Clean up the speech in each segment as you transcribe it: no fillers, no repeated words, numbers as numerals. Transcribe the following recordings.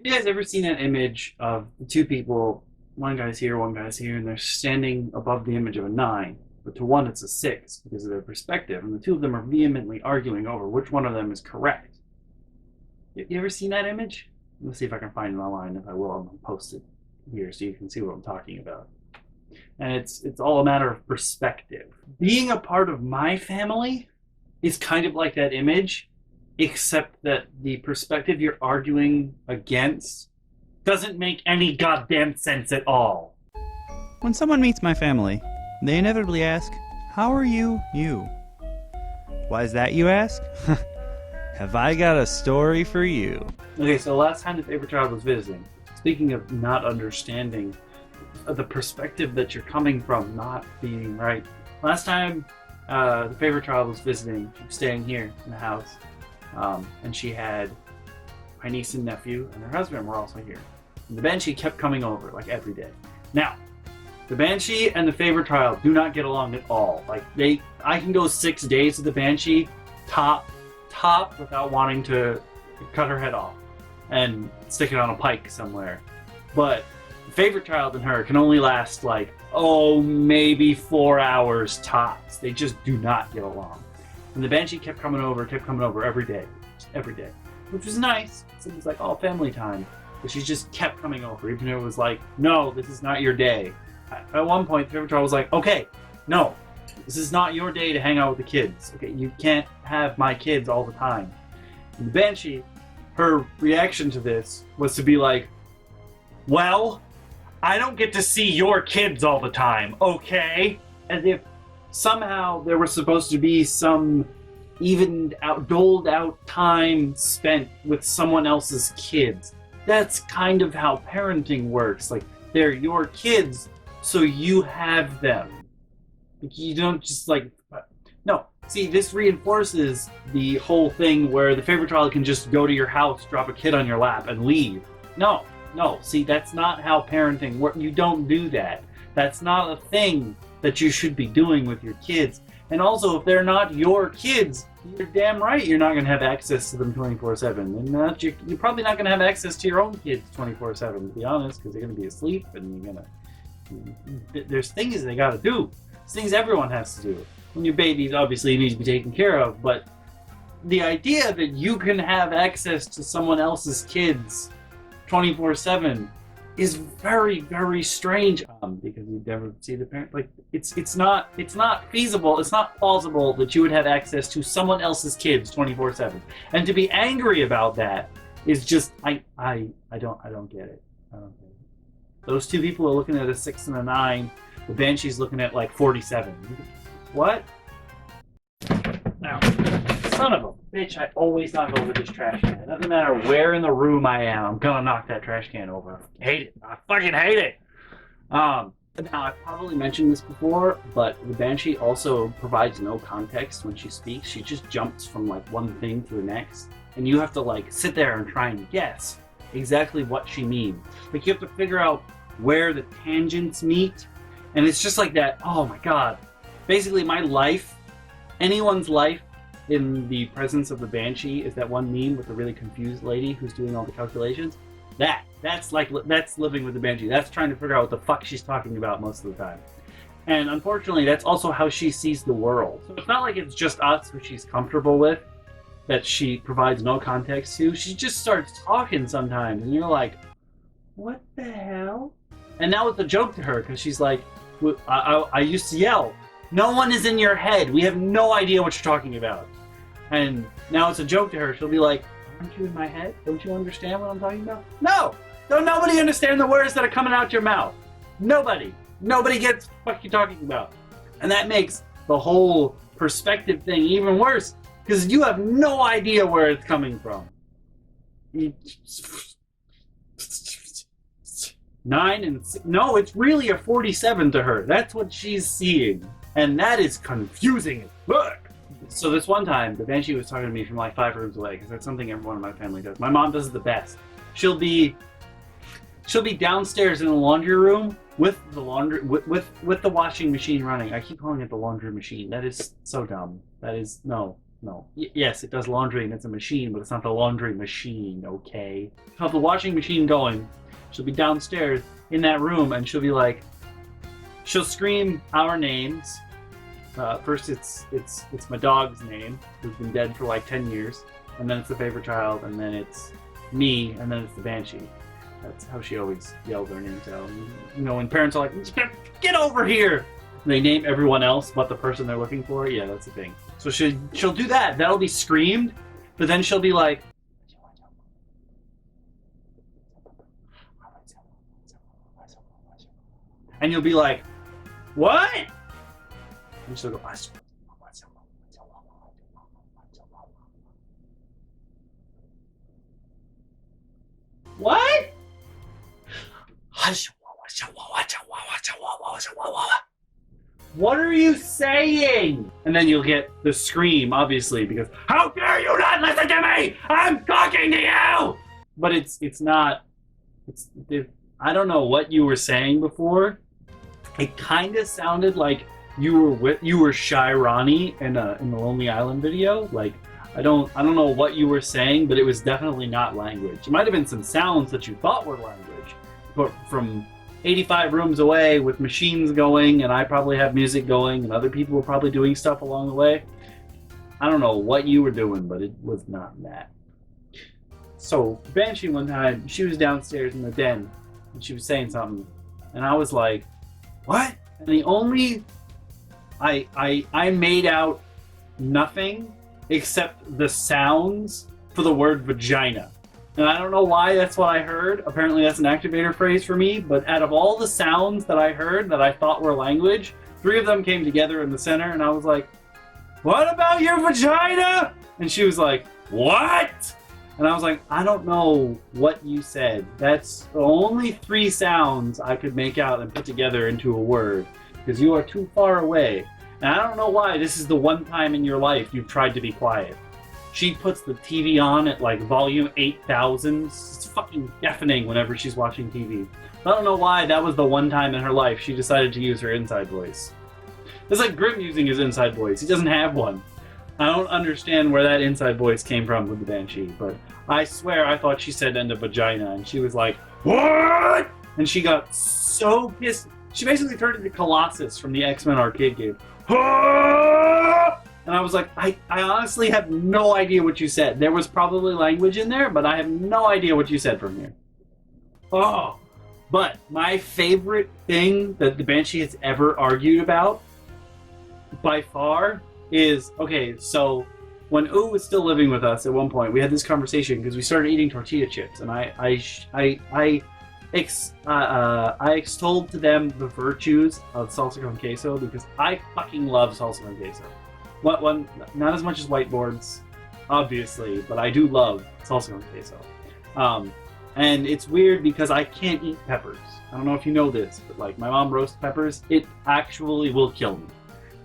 You guys ever seen that image of the two people, one guy's here, one guy's here, and they're standing above the image of a 9, but to one it's a 6 because of their perspective, and the two of them are vehemently arguing over which one of them is correct. You ever seen that image? Let's see if I can find it online. If I will, I'm going to post it here so you can see what I'm talking about. And it's all a matter of perspective. Being a part of my family is kind of like that image, except that the perspective you're arguing against doesn't make any goddamn sense at all. When someone meets my family, they inevitably ask, "How are you, you?" Why is that, you ask? Have I got a story for you? Okay, so last time the favorite child was visiting, speaking of not understanding the perspective that you're coming from not being right. Last time the favorite child was visiting, she was staying here in the house, and she had my niece and nephew and her husband were also here. And the Banshee kept coming over like every day. Now, the Banshee and the favorite child do not get along at all. Like I can go 6 days with the Banshee, top, without wanting to cut her head off and stick it on a pike somewhere. But the favorite child and her can only last like, maybe 4 hours tops. They just do not get along. And the Banshee kept coming over every day, which was nice. It was like, family time. But she just kept coming over, even though it was like, no, this is not your day. At one point, the favorite child was like, okay, no, this is not your day to hang out with the kids. Okay, you can't have my kids all the time. And the Banshee, her reaction to this was to be like, well, I don't get to see your kids all the time, okay? As if somehow there was supposed to be some evened out, doled out time spent with someone else's kids. That's kind of how parenting works. Like, they're your kids, so you have them. You don't just like, no. See, this reinforces the whole thing where the favorite child can just go to your house, drop a kid on your lap, and leave. No. See, that's not how parenting works. You don't do that. That's not a thing that you should be doing with your kids. And also, if they're not your kids, you're damn right you're not going to have access to them 24/7. And you're probably not going to have access to your own kids 24/7, to be honest, because they're going to be asleep, and there's things they got to do. There's things everyone has to do. When your babies, obviously, you need to be taken care of, but the idea that you can have access to someone else's kids 24/7 is very, very strange, because you never see the parent. Like, it's not feasible, it's not plausible that you would have access to someone else's kids 24/7. And to be angry about that is just, I don't get it. Those two people are looking at a 6 and a 9. The Banshee's looking at like 47. What? Now, son of a bitch, I always knock over this trash can. It doesn't matter where in the room I am, I'm gonna knock that trash can over. I hate it. I fucking hate it. Now, I've probably mentioned this before, but the Banshee also provides no context when she speaks. She just jumps from like one thing to the next, and you have to like sit there and try and guess exactly what she means. Like, you have to figure out where the tangents meet, and it's just like that. Oh my god. Basically, my life, anyone's life, in the presence of the Banshee is that one meme with the really confused lady who's doing all the calculations. That's living with the Banshee. That's trying to figure out what the fuck she's talking about most of the time. And unfortunately, that's also how she sees the world. So it's not like it's just us who she's comfortable with, that she provides no context to. She just starts talking sometimes, and you're like, what the hell? And now it's a joke to her, because she's like, I used to yell, no one is in your head. We have no idea what you're talking about. And now it's a joke to her. She'll be like, aren't you in my head? Don't you understand what I'm talking about? No! Don't nobody understand the words that are coming out your mouth. Nobody. Nobody gets what you're talking about. And that makes the whole perspective thing even worse, because you have no idea where it's coming from. 9 and 6. No, it's really a 47 to her. That's what she's seeing. And that is confusing as fuck. So this one time, the Banshee was talking to me from like 5 rooms away, because that's something everyone in my family does. My mom does it the best. She'll be downstairs in the laundry room with the with the washing machine running. I keep calling it the laundry machine. That is so dumb. That is no. no. Yes, it does laundry and it's a machine, but it's not the laundry machine, okay? She'll have the washing machine going. She'll be downstairs in that room and she'll be like, she'll scream our names. First it's my dog's name, who's been dead for like 10 years. And then it's the favorite child, and then it's me, and then it's the Banshee. That's how she always yelled their names out. You know, when parents are like, get over here! And they name everyone else but the person they're looking for. Yeah, that's the thing. So she'll do that. That'll be screamed, but then she'll be like, and you'll be like, what? And she'll go, what? What are you saying? And then you'll get the scream, obviously, because how dare you not listen to me? I'm talking to you! But it's not. I don't know what you were saying before. It kind of sounded like you were Shy Ronnie in the Lonely Island video. Like, I don't know what you were saying, but it was definitely not language. It might have been some sounds that you thought were language, but from 85 rooms away with machines going, and I probably have music going, and other people were probably doing stuff along the way. I don't know what you were doing, but it was not that. So Banshee one time, she was downstairs in the den, and she was saying something, and I was like, what? And the only I made out nothing except the sounds for the word vagina. And I don't know why that's what I heard. Apparently that's an activator phrase for me, but out of all the sounds that I heard that I thought were language, 3 of them came together in the center, and I was like, what about your vagina? And she was like, what? And I was like, I don't know what you said. That's the only 3 sounds I could make out and put together into a word, because you are too far away. And I don't know why this is the one time in your life you've tried to be quiet. She puts the TV on at like volume 8,000. It's fucking deafening whenever she's watching TV. I don't know why that was the one time in her life she decided to use her inside voice. It's like Grim using his inside voice. He doesn't have one. I don't understand where that inside voice came from with the Banshee, but I swear I thought she said end of vagina, and she was like, what? And she got so pissed. She basically turned into Colossus from the X-Men arcade game. And I was like, I honestly have no idea what you said. There was probably language in there, but I have no idea what you said from here. Oh, but my favorite thing that the Banshee has ever argued about, by far, is, okay, so when Oo was still living with us at one point, we had this conversation because we started eating tortilla chips, and I extolled to them the virtues of Salsa Con Queso because I fucking love Salsa Con Queso. One, not as much as whiteboards, obviously, but I do love Salsa Con Queso. And it's weird because I can't eat peppers. I don't know if you know this, but like my mom roasts peppers, it actually will kill me.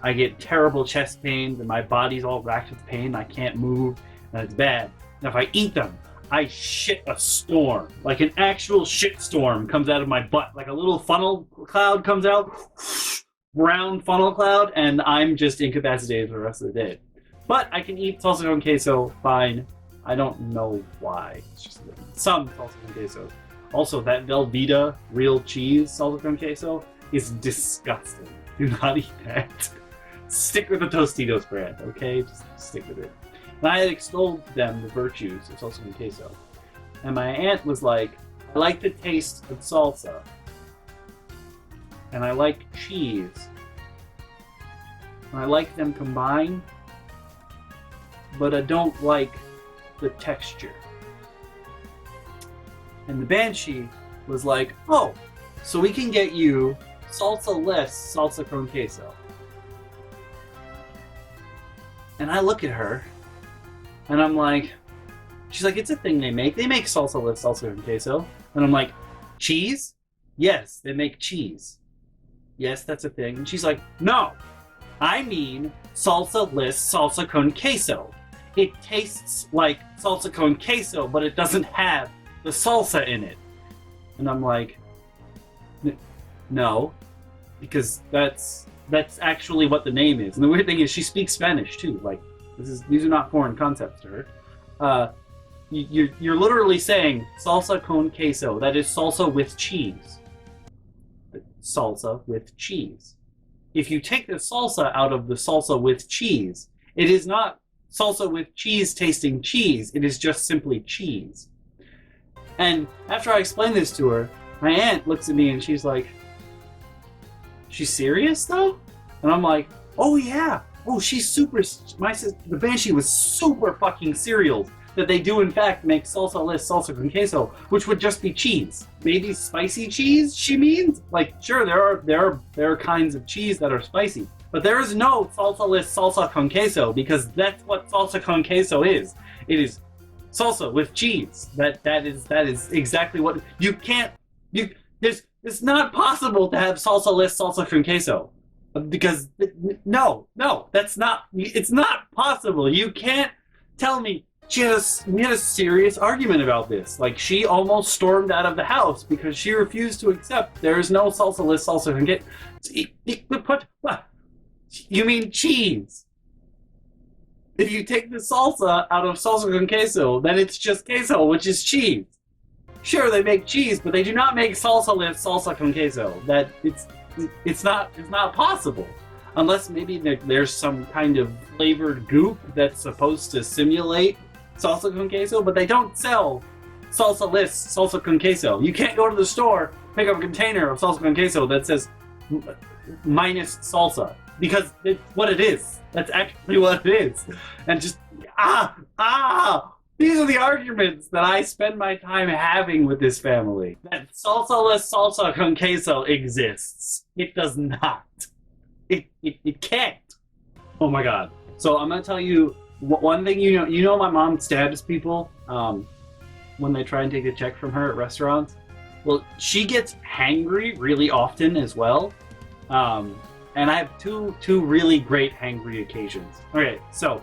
I get terrible chest pains and my body's all racked with pain. I can't move, and it's bad. And if I eat them, I shit a storm. Like an actual shit storm comes out of my butt. Like a little funnel cloud comes out, brown funnel cloud, and I'm just incapacitated for the rest of the day. But I can eat salsa con queso fine. I don't know why. It's just some salsa con queso. Also, that Velveeta real cheese salsa con queso is disgusting. Do not eat that. Stick with the Tostitos brand, okay? Just stick with it. And I had extolled to them the virtues of salsa con queso. And my aunt was like, I like the taste of salsa. And I like cheese. And I like them combined. But I don't like the texture. And the Banshee was like, oh, so we can get you salsa-less salsa con queso. And I look at her, and I'm like, she's like, it's a thing they make. They make salsa-less salsa con queso. And I'm like, cheese? Yes, they make cheese. Yes, that's a thing. And she's like, no, I mean salsa-less salsa con queso. It tastes like salsa con queso, but it doesn't have the salsa in it. And I'm like, no, because that's actually what the name is. And the weird thing is she speaks Spanish too. Like, These are not foreign concepts to her. You're literally saying salsa con queso. That is salsa with cheese. Salsa with cheese. If you take the salsa out of the salsa with cheese, it is not salsa with cheese tasting cheese. It is just simply cheese. And after I explain this to her, my aunt looks at me and she's like, "She's serious though?" And I'm like, "Oh yeah. Oh, she's super." My sister, the Banshee, was super fucking serial. That they do in fact make salsa con queso, which would just be cheese. Maybe spicy cheese, she means? Like, sure, there are kinds of cheese that are spicy, but there is no salsa con queso, because that's what salsa con queso is. It is salsa with cheese. That is exactly what it's not possible to have salsa con queso. Because no, that's not, it's not possible. You can't tell me. We had a serious argument about this. Like, she almost stormed out of the house because she refused to accept there is no salsa con queso. You mean cheese? If you take the salsa out of salsa con queso, then it's just queso, which is cheese. Sure, they make cheese, but they do not make salsa con queso. That it's not possible. Unless maybe there's some kind of flavored goop that's supposed to simulate salsa con queso, but they don't sell salsa con queso. You can't go to the store, pick up a container of salsa con queso that says minus salsa, because it's what it is. That's actually what it is. And just, these are the arguments that I spend my time having with this family. That salsa-less salsa con queso exists. It does not. It can't. Oh my god. So I'm gonna tell you one thing. You know my mom stabs people when they try and take a check from her at restaurants. Well, she gets hangry really often as well. And I have two really great hangry occasions. Okay, so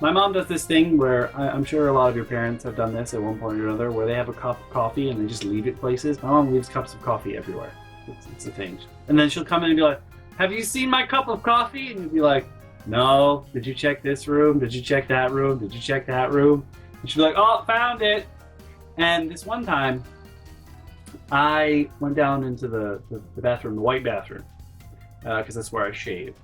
my mom does this thing where I'm sure a lot of your parents have done this at one point or another, where they have a cup of coffee and they just leave it places. My mom leaves cups of coffee everywhere. It's a thing. And then she'll come in and be like, "Have you seen my cup of coffee?" And you'll be like, "No. Did you check this room? Did you check that room? Did you check that room?" And she'll be like, "Oh, found it." And this one time, I went down into the bathroom, the white bathroom, because that's where I shave.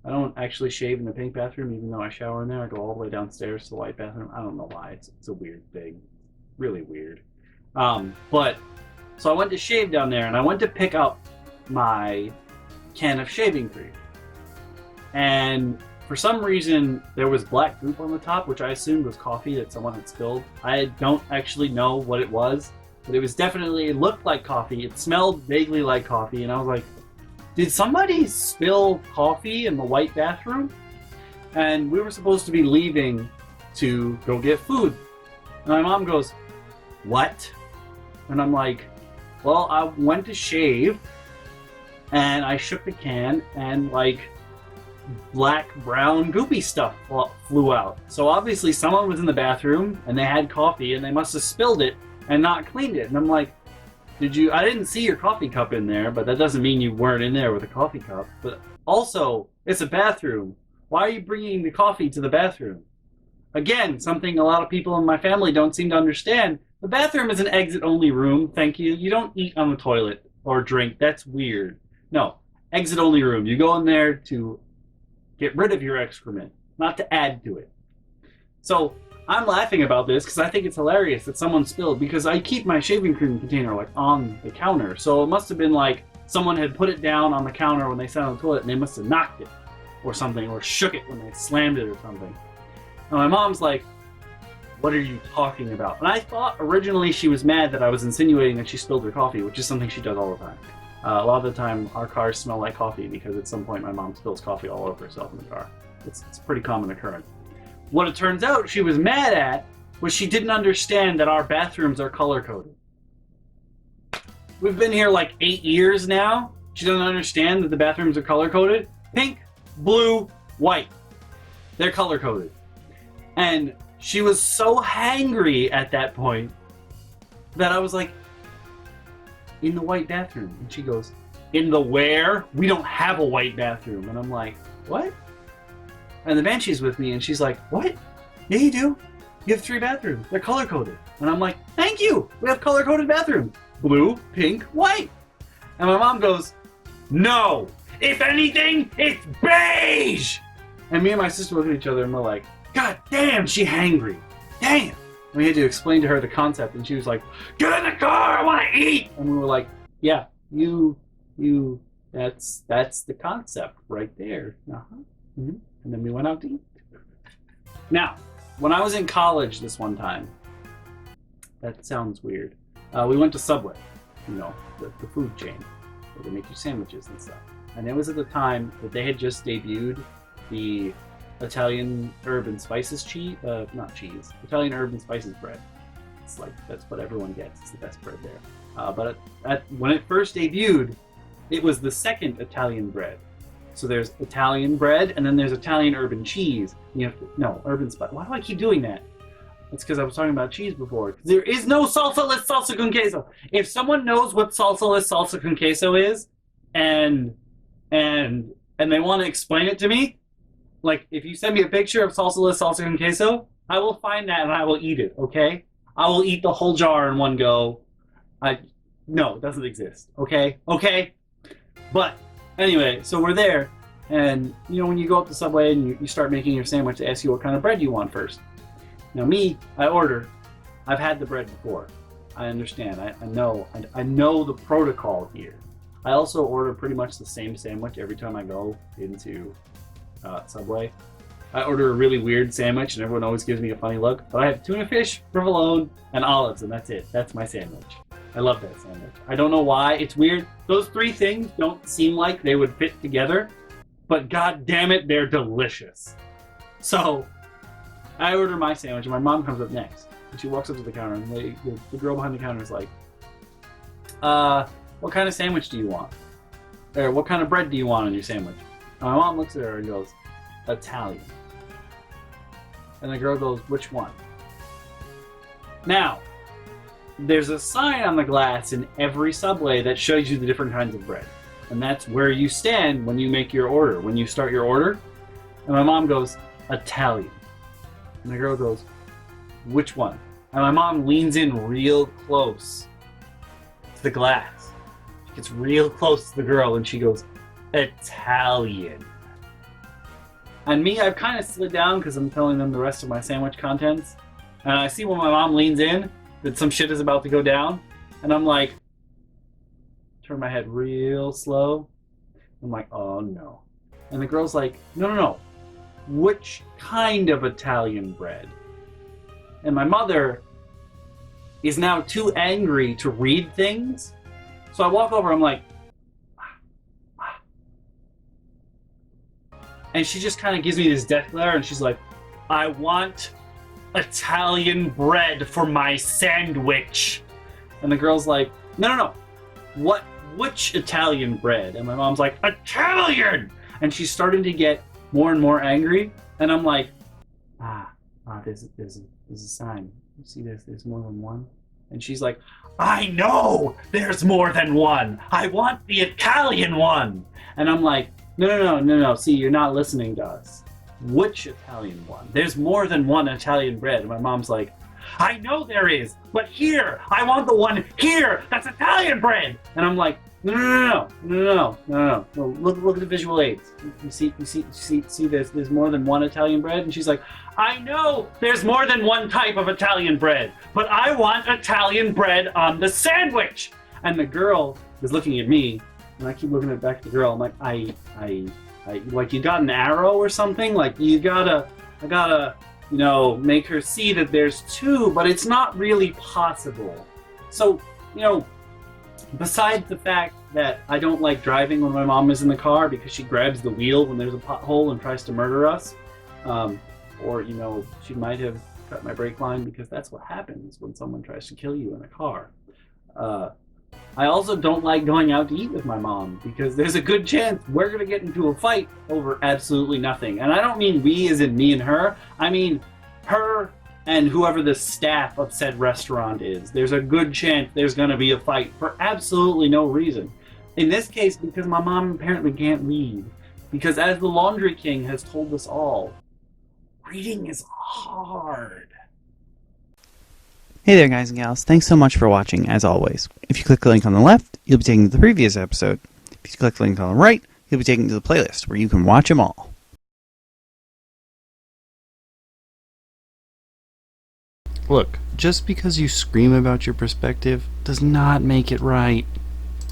I don't actually shave in the pink bathroom, even though I shower in there. I go all the way downstairs to the white bathroom. I don't know why. It's a weird thing. Really weird. But, so I went to shave down there, and I went to pick up my can of shaving cream. And for some reason, there was black goop on the top, which I assumed was coffee that someone had spilled. I don't actually know what it was, but it was definitely, it looked like coffee. It smelled vaguely like coffee, and I was like, did somebody spill coffee in the white bathroom? And we were supposed to be leaving to go get food. And my mom goes, "What?" And I'm like, "Well, I went to shave, and I shook the can, and like black, brown, goopy stuff flew out. So obviously someone was in the bathroom, and they had coffee, and they must have spilled it and not cleaned it." And I'm like, I didn't see your coffee cup in there, but that doesn't mean you weren't in there with a coffee cup. But also, it's a bathroom. Why are you bringing the coffee to the bathroom? Again, something a lot of people in my family don't seem to understand. The bathroom is an exit-only room, thank you. You don't eat on the toilet or drink. That's weird. No, exit-only room. You go in there to get rid of your excrement, not to add to it. So I'm laughing about this because I think it's hilarious that someone spilled, because I keep my shaving cream container like on the counter. So it must have been like someone had put it down on the counter when they sat on the toilet, and they must have knocked it or something, or shook it when they slammed it or something. And my mom's like, "What are you talking about?" And I thought originally she was mad that I was insinuating that she spilled her coffee, which is something she does all the time. A lot of the time our cars smell like coffee because at some point my mom spills coffee all over herself in the car. It's a pretty common occurrence. What it turns out she was mad at was she didn't understand that our bathrooms are color-coded. We've been here like 8 years now. She doesn't understand that the bathrooms are color-coded. Pink, blue, white. They're color-coded. And she was so hangry at that point that I was like, "In the white bathroom." And she goes, "In the where? We don't have a white bathroom." And I'm like, "What?" And the Banshee's with me, and she's like, what? Yeah, you do. You have 3 bathrooms. They're color-coded. And I'm like, thank you. We have color-coded bathrooms. Blue, pink, white. And my mom goes, no. If anything, it's beige. And me and my sister look at each other, and we're like, God damn, she hangry. Damn. We had to explain to her the concept, and she was like, get in the car, I want to eat. And we were like, yeah, that's the concept right there. Uh-huh. Mm-hmm. And then we went out to eat. Now, when I was in college this one time, that sounds weird. We went to Subway, the food chain, where they make you sandwiches and stuff. And it was at the time that they had just debuted the Italian herb and spices Italian herb and spices bread. It's like, that's what everyone gets. It's the best bread there. But when it first debuted, it was the second Italian bread. So there's Italian bread, and then there's Italian herb and cheese. Herb and spice. Why do I keep doing that? It's because I was talking about cheese before. There is no salsa-less salsa con queso. If someone knows what salsa-less salsa con queso is, and they want to explain it to me, like if you send me a picture of salsa-less salsa con queso, I will find that and I will eat it. Okay, I will eat the whole jar in one go. No, it doesn't exist. Okay. But anyway, so we're there, and when you go up to Subway and you start making your sandwich, they ask you what kind of bread you want first. Now I order. I've had the bread before. I understand. I know the protocol here. I also order pretty much the same sandwich every time I go into Subway. I order a really weird sandwich, and everyone always gives me a funny look. But I have tuna fish, provolone, and olives, and that's it. That's my sandwich. I love that sandwich. I don't know why. It's weird. Those 3 things don't seem like they would fit together, but god damn it, they're delicious. So I order my sandwich, and my mom comes up next. And she walks up to the counter, and the girl behind the counter is like, what kind of sandwich do you want? Or what kind of bread do you want on your sandwich? And my mom looks at her and goes, Italian. And the girl goes, which one? Now, there's a sign on the glass in every Subway that shows you the different kinds of bread. And that's where you stand when you make your order, when you start your order. And my mom goes, Italian. And the girl goes, which one? And my mom leans in real close to the glass. She gets real close to the girl and she goes, Italian. And me, I've kind of slid down because I'm telling them the rest of my sandwich contents. And I see when my mom leans in that some shit is about to go down. And I'm like, turn my head real slow. I'm like, oh no. And the girl's like, no. Which kind of Italian bread? And my mother is now too angry to read things. So I walk over, I'm like, and she just kind of gives me this death glare, and she's like, I want Italian bread for my sandwich. And the girl's like, no. Which Italian bread? And my mom's like, Italian! And she's starting to get more and more angry. And I'm like, there's a sign. You see this? There's more than one. And she's like, I know there's more than one. I want the Italian one. And I'm like, no. See, you're not listening to us. Which Italian one? There's more than one Italian bread. And my mom's like, I know there is, but here, I want the one here. That's Italian bread. And I'm like, no. Look at the visual aids. You see there's more than one Italian bread? And she's like, I know there's more than one type of Italian bread, but I want Italian bread on the sandwich. And the girl is looking at me, and I keep looking back at the girl. I'm like, I like, you got an arrow or something? Like, I gotta, make her see that there's two, but it's not really possible. So, besides the fact that I don't like driving when my mom is in the car because she grabs the wheel when there's a pothole and tries to murder us, or, she might have cut my brake line because that's what happens when someone tries to kill you in a car. I also don't like going out to eat with my mom because there's a good chance we're going to get into a fight over absolutely nothing. And I don't mean we as in me and her. I mean her and whoever the staff of said restaurant is. There's a good chance there's going to be a fight for absolutely no reason. In this case, because my mom apparently can't read. Because as the Laundry King has told us all, reading is hard. Hey there, guys and gals. Thanks so much for watching, as always. If you click the link on the left, you'll be taken to the previous episode. If you click the link on the right, you'll be taken to the playlist, where you can watch them all. Look, just because you scream about your perspective does not make it right.